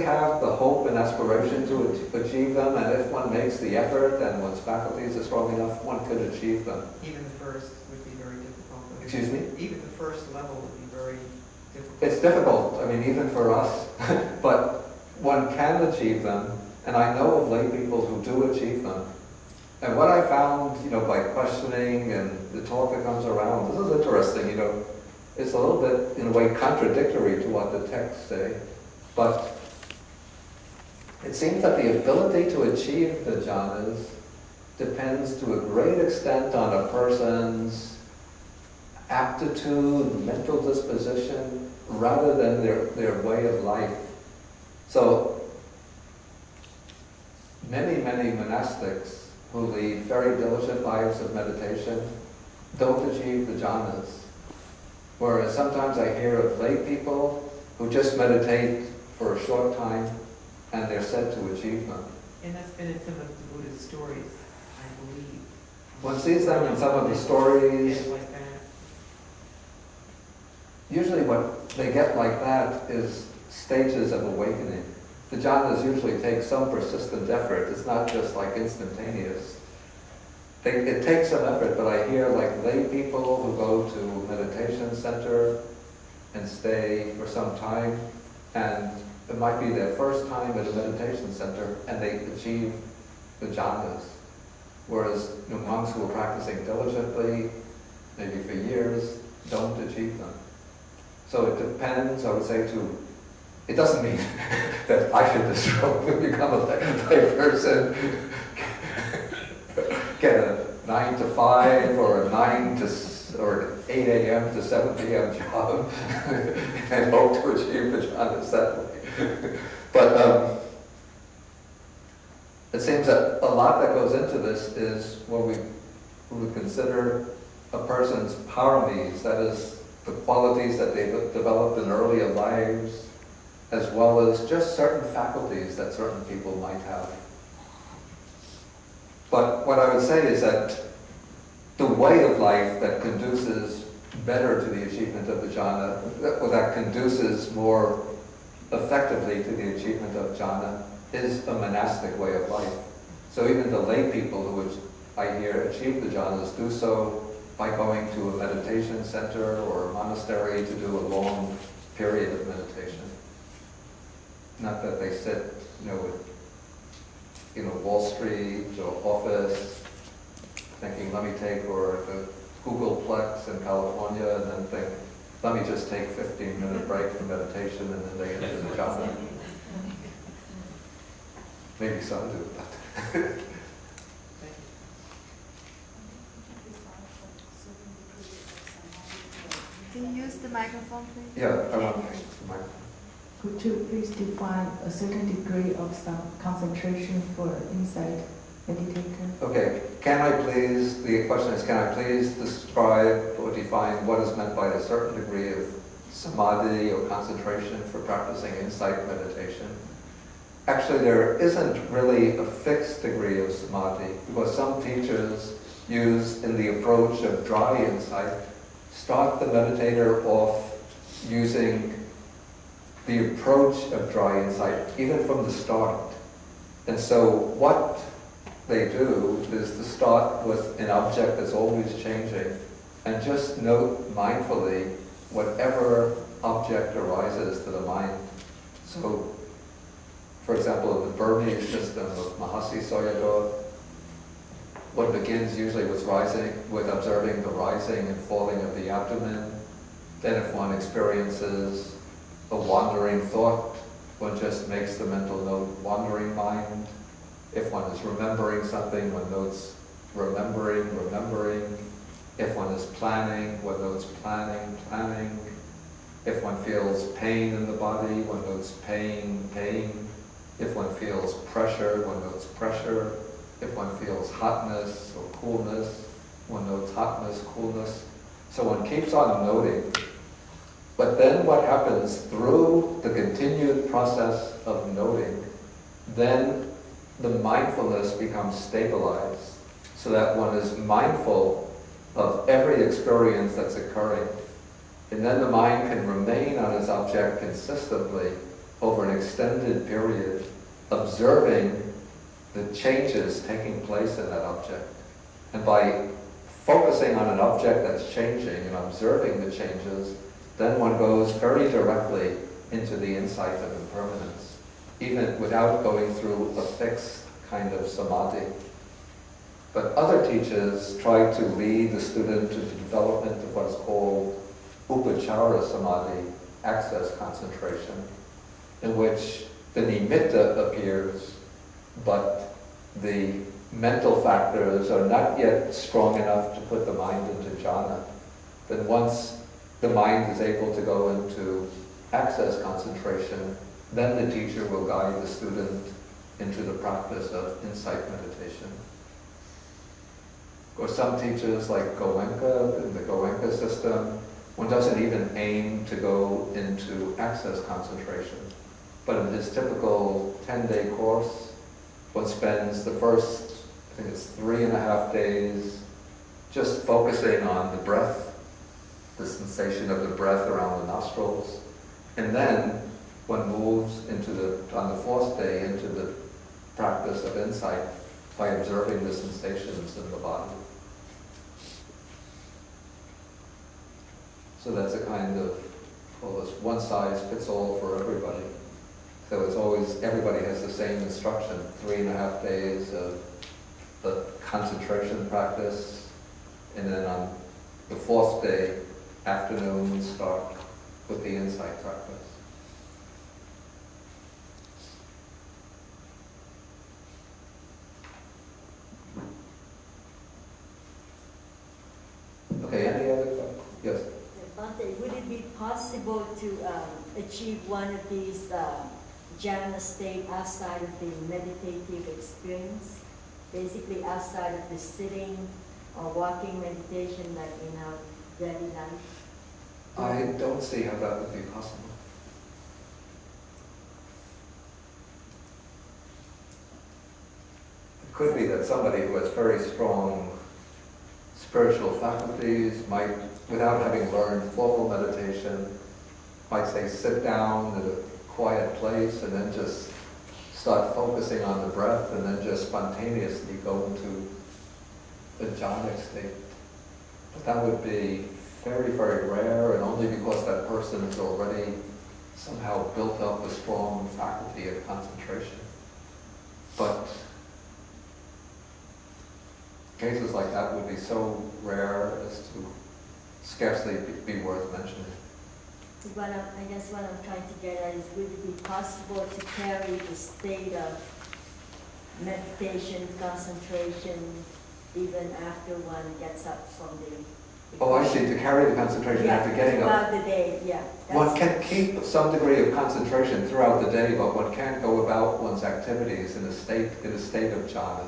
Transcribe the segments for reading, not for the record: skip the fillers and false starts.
have the hope and aspiration to achieve them, and if one makes the effort and one's faculties are strong enough, one could achieve them. Even the first would be very difficult. Excuse me? Even the first level would be very difficult. It's difficult, I mean, even for us, but one can achieve them, and I know of lay people who do achieve them. And what I found, by questioning and the talk that comes around, this is interesting, it's a little bit, in a way, contradictory to what the texts say, but it seems that the ability to achieve the jhanas depends to a great extent on a person's aptitude, mental disposition, rather than their way of life. So, many monastics who lead very diligent lives of meditation don't achieve the jhanas. Whereas sometimes I hear of lay people who just meditate for a short time and they're said to achieve them. And that's been in some of the Buddha's stories, I believe. One sees them in some of the stories. Like that. Usually what they get like that is stages of awakening. The jhanas usually take some persistent effort. It's not just like instantaneous. It takes some effort, but I hear like lay people who go to a meditation center and stay for some time, and it might be their first time at a meditation center, and they achieve the jhanas. Whereas monks who are practicing diligently, maybe for years, don't achieve them. So it depends, I would say, it doesn't mean that I should just become a lay person, get a 9 to 5 or or 8 a.m. to 7 p.m. job and hope to achieve the jhanas that way. But it seems that a lot that goes into this is what we would consider a person's paramis, that is, the qualities that they've developed in earlier lives, as well as just certain faculties that certain people might have. But what I would say is that the way of life that conduces better to the achievement of the jhana, or that conduces more effectively to the achievement of jhana, is a monastic way of life. So even the lay people who I hear achieve the jhanas do so by going to a meditation center or a monastery to do a long period of meditation. Not that they sit, with Wall Street or office, thinking, let me take, or the Googleplex in California, and then think, let me just take 15-minute break from meditation, and then they get into the jhana. Maybe some do, but Can you use the microphone, please? yeah, I want the microphone. Could you please define a certain degree of some concentration for insight meditator? Okay, the question is, can I please describe or define what is meant by a certain degree of samadhi or concentration for practicing insight meditation? Actually, there isn't really a fixed degree of samadhi, because some teachers use, in the approach of dry insight, start the meditator off using the approach of dry insight, even from the start. And so what they do is to start with an object that's always changing, and just note mindfully whatever object arises to the mind. So, for example, in the Burmese system of Maha-Assapura, one begins usually with observing the rising and falling of the abdomen. Then if one experiences a wandering thought, one just makes the mental note, wandering mind. If one is remembering something, one notes remembering. If one is planning, one notes planning. If one feels pain in the body, one notes pain. If one feels pressure, one notes pressure. If one feels hotness or coolness, one notes hotness, coolness. So one keeps on noting. But then what happens through the continued process of noting, then the mindfulness becomes stabilized, so that one is mindful of every experience that's occurring. And then the mind can remain on its object consistently over an extended period, observing the changes taking place in that object. And by focusing on an object that's changing and observing the changes, then one goes very directly into the insight of impermanence, even without going through a fixed kind of samadhi. But other teachers try to lead the student to the development of what is called upachara samadhi, access concentration, in which the nimitta appears, but the mental factors are not yet strong enough to put the mind into jhana. Then once the mind is able to go into access concentration, then the teacher will guide the student into the practice of insight meditation. Or some teachers like Goenka, in the Goenka system, one doesn't even aim to go into access concentration. But in his typical 10-day course, one spends the first, I think it's 3.5 days, just focusing on the breath, the sensation of the breath around the nostrils. And then one moves on the 4th day into the practice of insight by observing the sensations in the body. So that's a kind of, well, it's one size fits all for everybody. So it's always, everybody has the same instruction, 3.5 days of the concentration practice, and then on the 4th day, afternoon, start with the insight practice. Okay, any other questions? Yes? Bhante, would it be possible to achieve one of these jhana state outside of the meditative experience? Basically outside of the sitting or walking meditation like in our daily life? I don't see how that would be possible. It could be that somebody who has very strong spiritual faculties might, without having learned formal meditation, might say sit down at a quiet place and then just start focusing on the breath and then just spontaneously go into the jhanic state. But that would be very, very rare, and only because that person has already somehow built up a strong faculty of concentration. But cases like that would be so rare as to scarcely be worth mentioning. I guess what I'm trying to get at is, would it be possible to carry the state of meditation, concentration, even after one gets up from the... Oh, I see, to carry the concentration after getting up. Throughout the day, yeah. One can keep some degree of concentration throughout the day, but one can't go about one's activities in a state of jhana.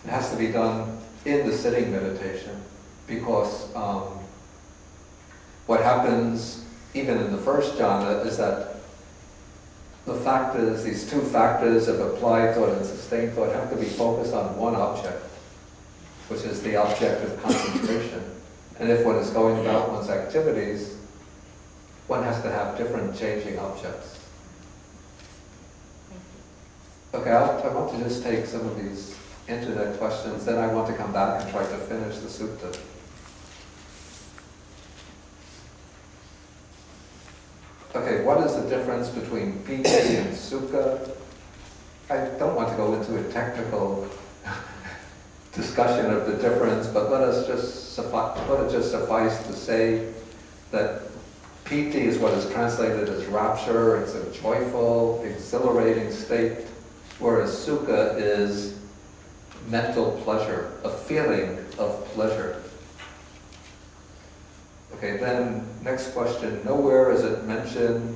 It has to be done in the sitting meditation, because what happens even in the first jhana is that the factors, these two factors of applied thought and sustained thought, have to be focused on one object, which is the object of concentration. And if one is going about one's activities, one has to have different changing objects. Okay, I want to just take some of these internet questions, then I want to come back and try to finish the sutta. Okay, what is the difference between piti and sukha? I don't want to go into a technical discussion of the difference, but let it just suffice to say that piti is what is translated as rapture. It's a joyful, exhilarating state, whereas sukha is mental pleasure, a feeling of pleasure. Okay, then next question. Nowhere is it mentioned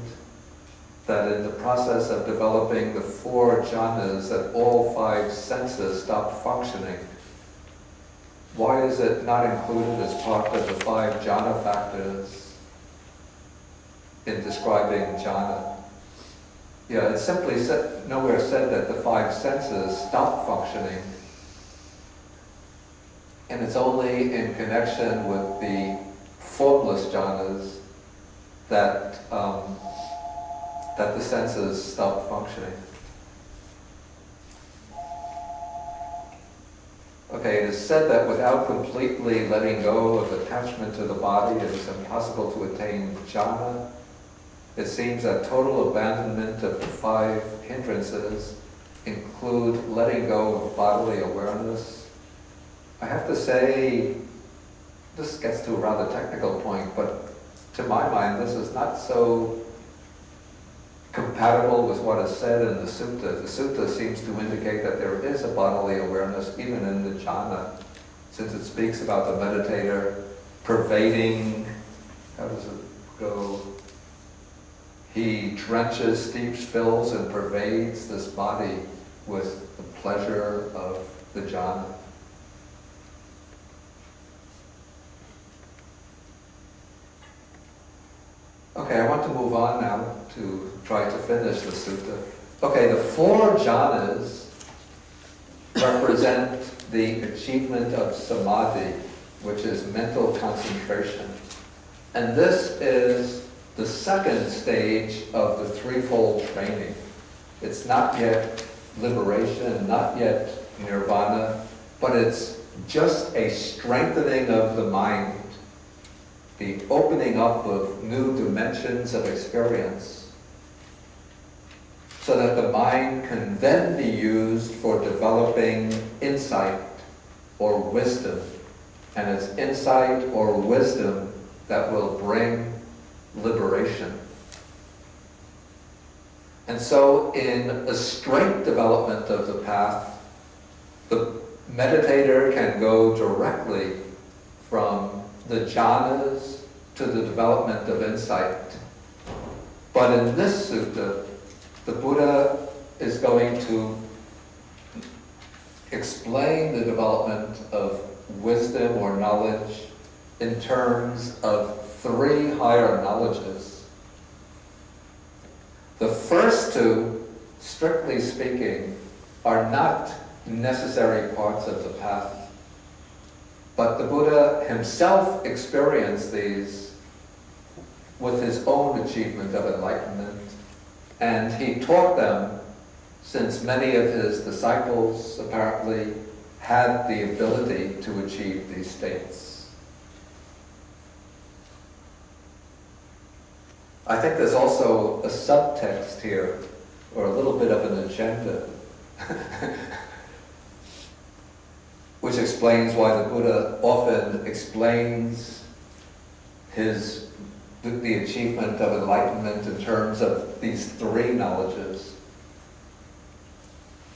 that in the process of developing the 4 jhanas that all 5 senses stop functioning. Why is it not included as part of the 5 jhana factors in describing jhana? Yeah, it's simply nowhere said that the 5 senses stop functioning. And it's only in connection with the formless jhanas that that the senses stop functioning. Okay, it is said that without completely letting go of attachment to the body, it is impossible to attain jhana. It seems that total abandonment of the 5 hindrances include letting go of bodily awareness. I have to say, this gets to a rather technical point, but to my mind, this is not so compatible with what is said in the Sutta. The Sutta seems to indicate that there is a bodily awareness even in the jhana, since it speaks about the meditator pervading, how does it go? He drenches, steeps, fills, and pervades this body with the pleasure of the jhana. Okay, I want to move on now to try to finish the sutta. Okay, the 4 jhanas represent the achievement of samadhi, which is mental concentration. And this is the second stage of the threefold training. It's not yet liberation, not yet nirvana, but it's just a strengthening of the mind, the opening up of new dimensions of experience, so that the mind can then be used for developing insight or wisdom. And it's insight or wisdom that will bring liberation. And so in a straight development of the path, the meditator can go directly from the jhanas to the development of insight. But in this sutta, the Buddha is going to explain the development of wisdom or knowledge in terms of 3 higher knowledges. The first 2, strictly speaking, are not necessary parts of the path. But the Buddha himself experienced these with his own achievement of enlightenment, and he taught them, since many of his disciples apparently had the ability to achieve these states. I think there's also a subtext here, or a little bit of an agenda, which explains why the Buddha often explains the achievement of enlightenment in terms of these 3 knowledges.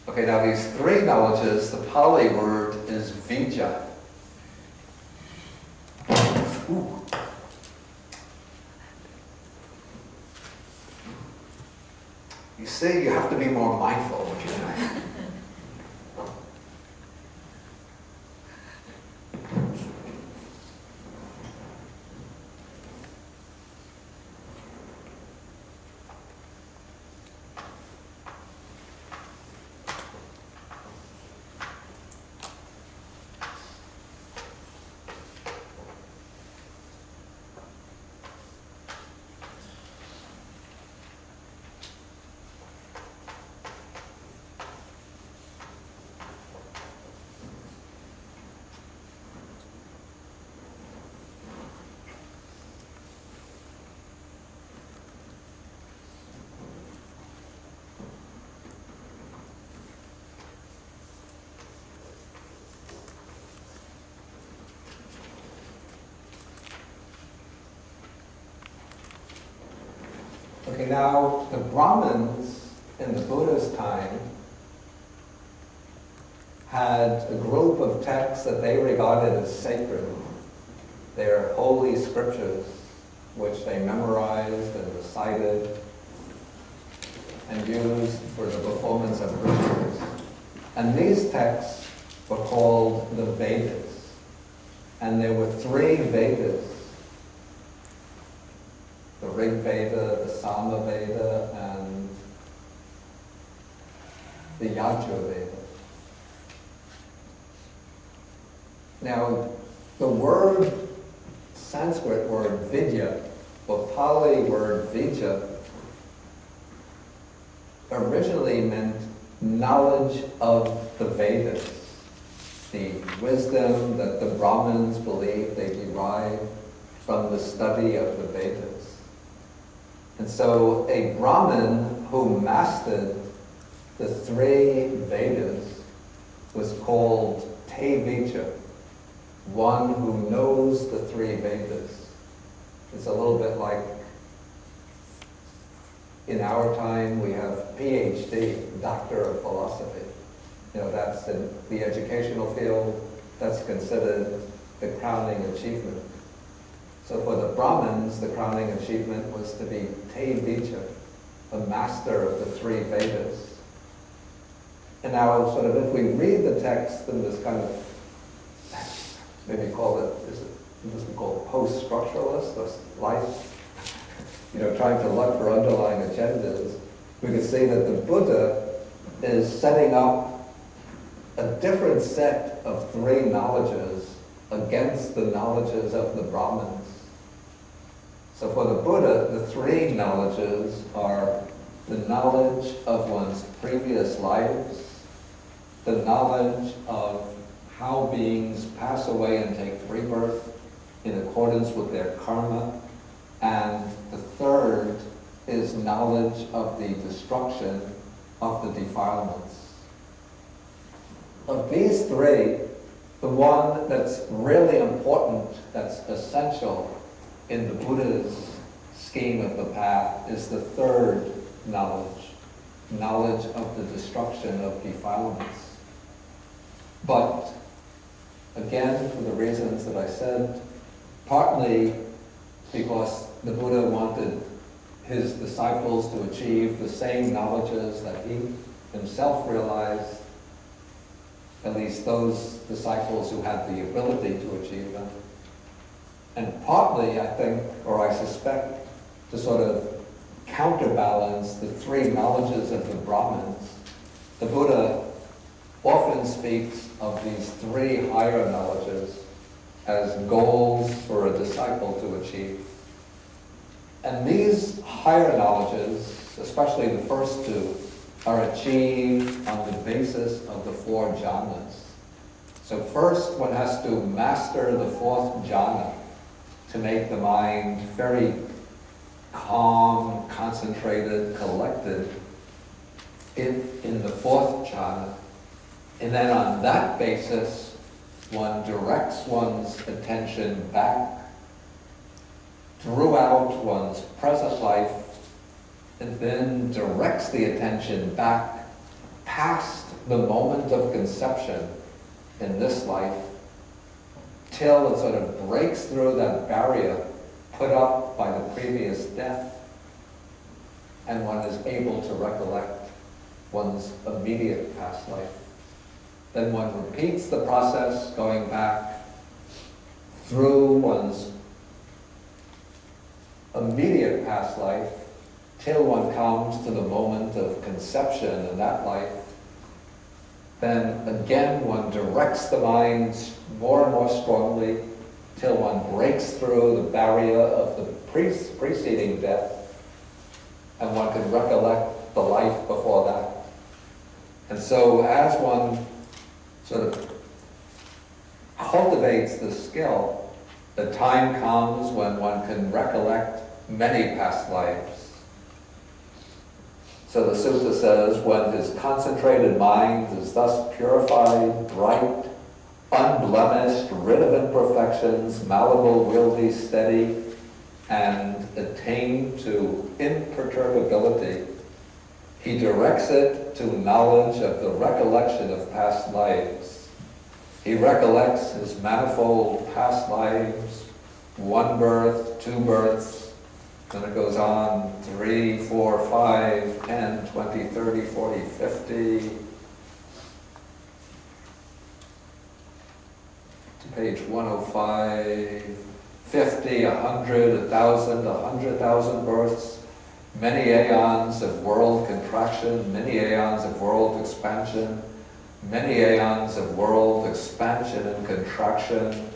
Okay, now these 3 knowledges, the Pali word is vijja. Ooh. You see, you have to be more mindful what you're doing. Okay, now the Brahmins in the Buddha's time had a group of texts that they regarded as sacred. They're holy scriptures, which they memorized and recited and used for the performance of rituals. And these texts were called the Vedas. And there were 3 Vedas: the Rig Veda, the Sama Veda, and the Yajur Veda. Now, the word, Sanskrit word vidya, or Pali word vijja, originally meant knowledge of the Vedas, the wisdom that the Brahmins believe they derive from the study of the Vedas. And so a Brahmin who mastered the 3 Vedas was called Tevicha, one who knows the 3 Vedas. It's a little bit like in our time we have PhD, Doctor of Philosophy. You know, that's in the educational field, that's considered the crowning achievement. So for the Brahmins, the crowning achievement was to be Tevicha, a master of the 3 Vedas. And now sort of if we read the text in this kind of, maybe call it, this we call post-structuralist or life, you know, trying to look for underlying agendas, we can see that the Buddha is setting up a different set of 3 knowledges against the knowledges of the Brahmins. So for the Buddha, the 3 knowledges are the knowledge of one's previous lives, the knowledge of how beings pass away and take rebirth in accordance with their karma, and the third is knowledge of the destruction of the defilements. Of these 3, the one that's really important, that's essential in the Buddha's scheme of the path is the third knowledge, knowledge of the destruction of defilements. But again, for the reasons that I said, partly because the Buddha wanted his disciples to achieve the same knowledges that he himself realized, at least those disciples who had the ability to achieve them. And partly, I think, or I suspect, to sort of counterbalance the 3 knowledges of the Brahmins, the Buddha often speaks of these 3 higher knowledges as goals for a disciple to achieve. And these higher knowledges, especially the first 2, are achieved on the basis of the 4 jhanas. So first one has to master the 4th jhana to make the mind very calm, concentrated, collected in the 4th jhana. And then on that basis, one directs one's attention back throughout one's present life, and then directs the attention back past the moment of conception in this life, till it sort of breaks through that barrier put up by the previous death, and one is able to recollect one's immediate past life. Then one repeats the process, going back through one's immediate past life till one comes to the moment of conception in that life. Then again one directs the mind more and more strongly till one breaks through the barrier of the preceding death, and one can recollect the life before that. And so as one sort of cultivates the skill, the time comes when one can recollect many past lives. So the Sutta says, when his concentrated mind is thus purified, bright, unblemished, rid of imperfections, malleable, wieldy, steady, and attained to imperturbability, he directs it to knowledge of the recollection of past lives. He recollects his manifold past lives, 1 birth, 2 births, then it goes on 3, 4, 5, 10, 20, 30, 40, 50. To page 105, 50, 100, 1,000, 100,000 births, many aeons of world contraction, many aeons of world expansion, many aeons of world expansion and contraction.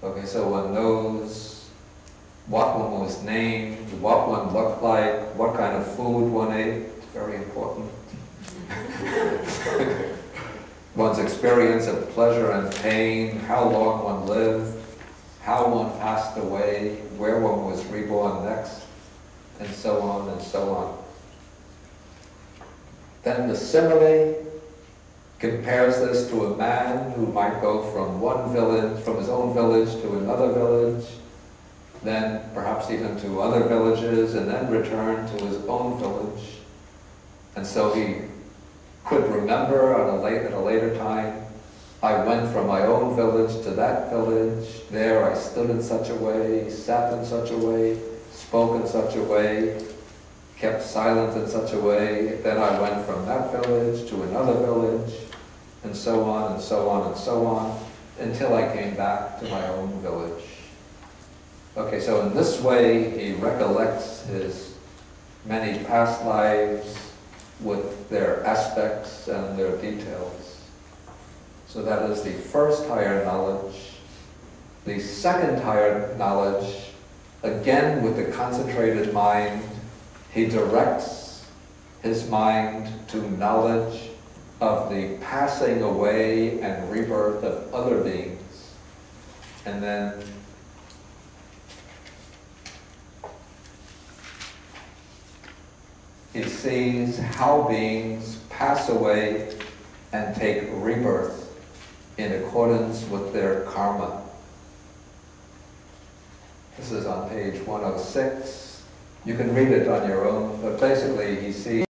Okay, so one knows what one was named, what one looked like, what kind of food one ate, very important. One's experience of pleasure and pain, how long one lived, how one passed away, where one was reborn next, and so on and so on. Then the simile compares this to a man who might go from one village, from his own village to another village, then perhaps even to other villages, and then return to his own village. And so he could remember at a later time, I went from my own village to that village, there I stood in such a way, sat in such a way, spoke in such a way, kept silent in such a way, then I went from that village to another village, and so on and so on and so on, until I came back to my own village. Okay, so in this way he recollects his many past lives with their aspects and their details. So that is the first higher knowledge. The second higher knowledge, again with the concentrated mind, he directs his mind to knowledge of the passing away and rebirth of other beings. And then he sees how beings pass away and take rebirth in accordance with their karma. This is on page 106. You can read it on your own, but basically he sees